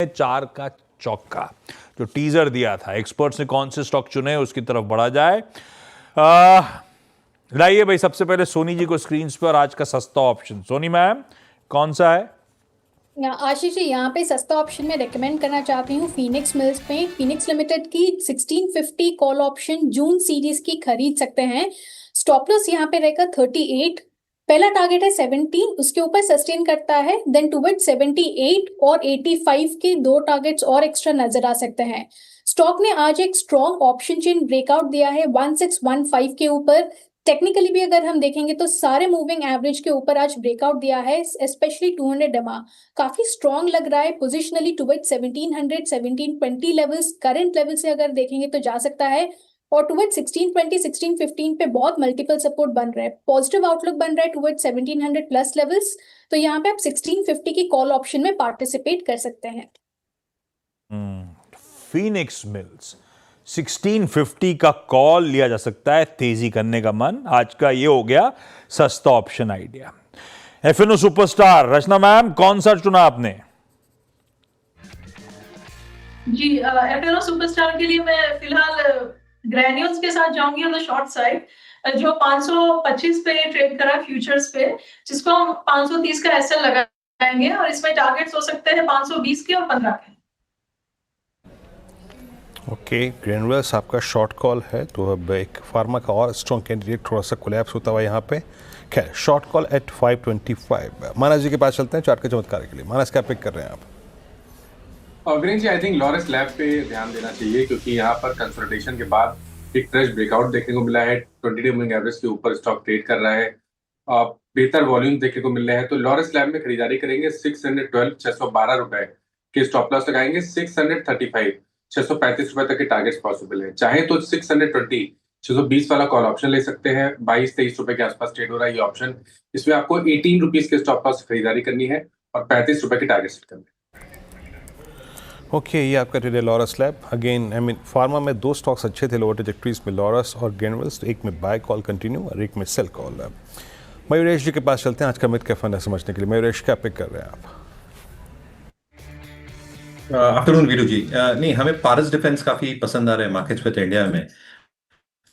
4 का चौका जो टीजर दिया था, एक्सपर्ट्स ने कौन से स्टॉक चुने उसकी तरफ बढ़ा जाए। लाइए भाई सबसे पहले सोनी जी को स्क्रीन पर आज का सस्ता ऑप्शन। सोनी मैम कौन सा है? आशीष जी, यहाँ पे सस्ता ऑप्शन में रेकमेंड करना चाहती हूँ फिनिक्स मिल्स पे। फिनिक्स लिमिटेड की 1650 कॉल ऑप्शन जून सीरीज की खरीद सकते हैं। स्टॉप लॉस यहाँ पे रहेगा 38। पहला टारगेट है 17, उसके ऊपर सस्टेन करता है देन टुवर्ड 78 और 85 के दो टारगेट्स और एक्स्ट्रा नजर आ सकते हैं। स्टॉक ने आज एक स्ट्रॉन्ग ऑप्शन चेन ब्रेकआउट दिया है 1615 के ऊपर। टेक्निकली भी अगर हम देखेंगे तो सारे मूविंग एवरेज के ऊपर आज ब्रेकआउट दिया है, स्पेशली 200 डमा काफी स्ट्रॉन्ग लग रहा है। Positionally toward 1700 1720 levels current level से अगर देखेंगे तो जा सकता है, और टुवर्ड 1620 1615 पे बहुत मल्टीपल सपोर्ट बन रहा है। पॉजिटिव आउटलुक बन रहा है टुवर्ड 1700 प्लस लेवल्स। तो यहाँ पे आप 1650 की कॉल ऑप्शन में पार्टिसिपेट कर सकते हैं। फिनिक्स मिल्स 1650 का कॉल लिया जा सकता है, तेजी करने का मन। आज का ये हो गया सस्ता ऑप्शन आइडिया। एफएनओ सुपरस्टार रचना मैम कौन सा चुना आपने? जी, एफएनओ सुपरस्टार के लिए मैं फिलहाल ग्रैन्यूल्स के साथ जाऊंगी ऑन द शॉर्ट साइड, जो 525 पे ट्रेड करा फ्यूचर्स पे, जिसको हम 530 का एसएल लगाएंगे और इसमें टारगेट्स हो सकते हैं 520 के और 15 के। ओके, ग्रैन्यूल्स आपका शॉर्ट कॉल है, तो अब एक फार्मा का और स्ट्रॉन्ग कैंडिडेट थोड़ा सा कोलैप्स होता हुआ यहाँ पे। खैर, शॉर्ट कॉल एट 525। मानस जी के पास चलते हैं चार्ट के चमत्कार के लिए। मानस, क्या पिक कर रहे हैं आप? अग्रणी जी, आई थिंक लॉरेस लैब पे ध्यान देना चाहिए, क्योंकि यहाँ पर कंसल्टेशन के बाद एक फ्रेश ब्रेकआउट देखने को मिला है। 20 डे मूविंग एवरेज के ऊपर स्टॉक ट्रेड कर रहा है, बेहतर वॉल्यूम देखने को मिल रहे हैं। तो लॉरेस लैब में खरीदारी करेंगे। 612 612 रुपए के स्टॉप लॉस लगाएंगे। 635 635 रुपए तक के टारगेट्स पॉसिबल है। चाहे तो 620 620 वाला कॉल ऑप्शन ले सकते हैं। 22-23 रुपए के आसपास ट्रेड हो रहा है ये ऑप्शन। इसमें आपको 18 रुपीज के स्टॉप लॉस खरीदारी करनी है और 35 रुपए के टारगेट सेट करने हैं। ओके, ये आपका ट्रेड है Laurus lab. Again I mean pharma में दो स्टॉक्स अच्छे थे लोअर ट्रेजेक्टरीज में, लॉरस और ग्रैन्यूल्स। तो एक में बाय कॉल कंटिन्यू और एक में सेल कॉल। मयूरेश जी के पास चलते हैं आज का मिड कैप फंड समझने के लिए। मयूरेश, क्या पिक कर रहे हैं आप? आफ्टरनून वीरू जी। नहीं, हमें पारस डिफेंस काफी पसंद आ रहे हैं मार्केट्स में इंडिया में।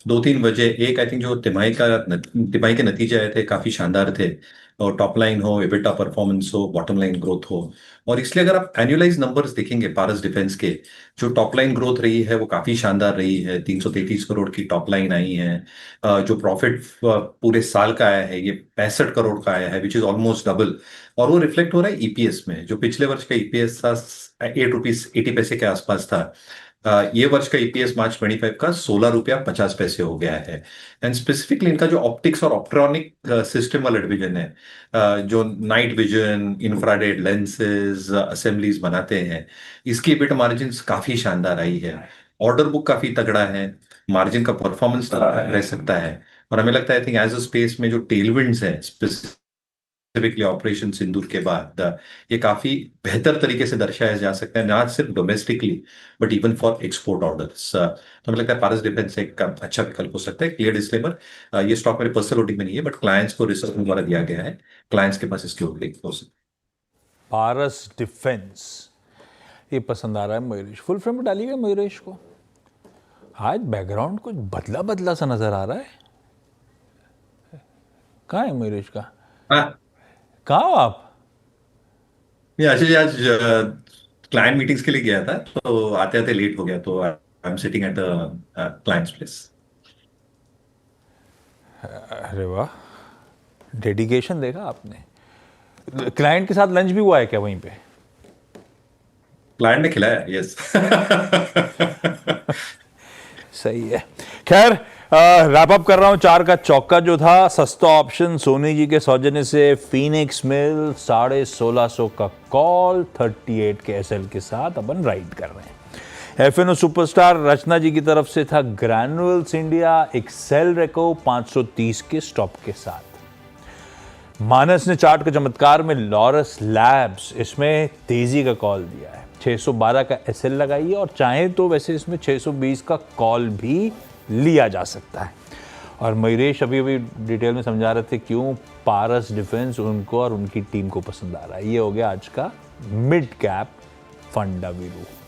दो तीन वजह, एक आई थिंक जो तिमाही के नतीजे आए थे काफी शानदार थे, और टॉप लाइन हो, एबिटा परफॉर्मेंस हो, बॉटम लाइन ग्रोथ हो। और इसलिए अगर आप एनुअलाइज नंबर्स देखेंगे पारस डिफेंस के, जो टॉप लाइन ग्रोथ रही है वो काफी शानदार रही है। 333 करोड़ की टॉप लाइन आई है। जो प्रॉफिट पूरे साल का आया है ये 65 करोड़ का आया है, विच इज ऑलमोस्ट डबल। और वो रिफ्लेक्ट हो रहा है ईपीएस में। जो पिछले वर्ष का ईपीएस था 8 रुपीज 80 पैसे के आसपास था, ये वर्ष का ईपीएस मार्च 25 का 16 रुपया 50 पैसे हो गया है। एंड स्पेसिफिकली इनका जो ऑप्टिक्स और ऑप्ट्रॉनिक सिस्टम वाला डिवीजन है, जो night vision, infrared lenses, assemblies बनाते हैं, इसकी इबिट मार्जिन काफी शानदार आई है। ऑर्डर बुक काफी तगड़ा है, मार्जिन का परफॉर्मेंस रह सकता है। और हमें लगता है I think as a space में जो टेलविंड्स हैं स्पेसिफिकली ऑपरेशन सिंदूर के बाद, ये काफी बेहतर तरीके से दर्शाया जा सकता है, ना सिर्फ domestically but even for export orders. तो हमें लगता है पारस डिफेंस एक अच्छा विकल्प हो सकता है। क्लियर डिस्क्लेमर, ये स्टॉक मेरे पर्सनल होल्डिंग में नहीं है, बट क्लाइंट्स को रिसर्च द्वारा दिया गया है, क्लाइंट्स के पास इसकी होल्डिंग हो सकती है। पारस डिफेंस ये पसंद आ रहा है मयूरेश। फुल फ्रेम में डालिएगा मयूरेश को। आज बैकग्राउंड कुछ बदला बदला सा नजर आ रहा है। कहाँ है मयूरेश का? कहाँ हो आप? ये आशीष आज क्लाइंट मीटिंग्स के लिए गया था, तो आते आते लेट हो गया, तो I am sitting at the clients place. अरे वाह, डेडिकेशन देखा आपने। क्लाइंट के साथ लंच भी हुआ है क्या वहीं पे? क्लाइंट ने खिलाया, यस। सही है। खैर, रैप अप कर रहा हूं। 4 का चौका जो था सस्ता ऑप्शन सोनी जी के सौजन्य से, फिनिक्स मिल 1650 का कॉल 38 के एसएल के साथ अपन राइड कर रहे हैं। एफएनओ सुपरस्टार रचना जी की तरफ से था ग्रैन्युअल्स इंडिया एक्सेल रेको 530 के स्टॉप के साथ। मानस ने चार्ट के चमत्कार में लॉरस लैब्स, इसमें तेजी का कॉल दिया है। 612 का एसएल लगाइए, और चाहे तो वैसे इसमें 620 का कॉल भी लिया जा सकता है। और मयूरेश अभी डिटेल में समझा रहे थे क्यों पारस डिफेंस उनको और उनकी टीम को पसंद आ रहा है। ये हो गया आज का मिड कैप फंडा वीरू।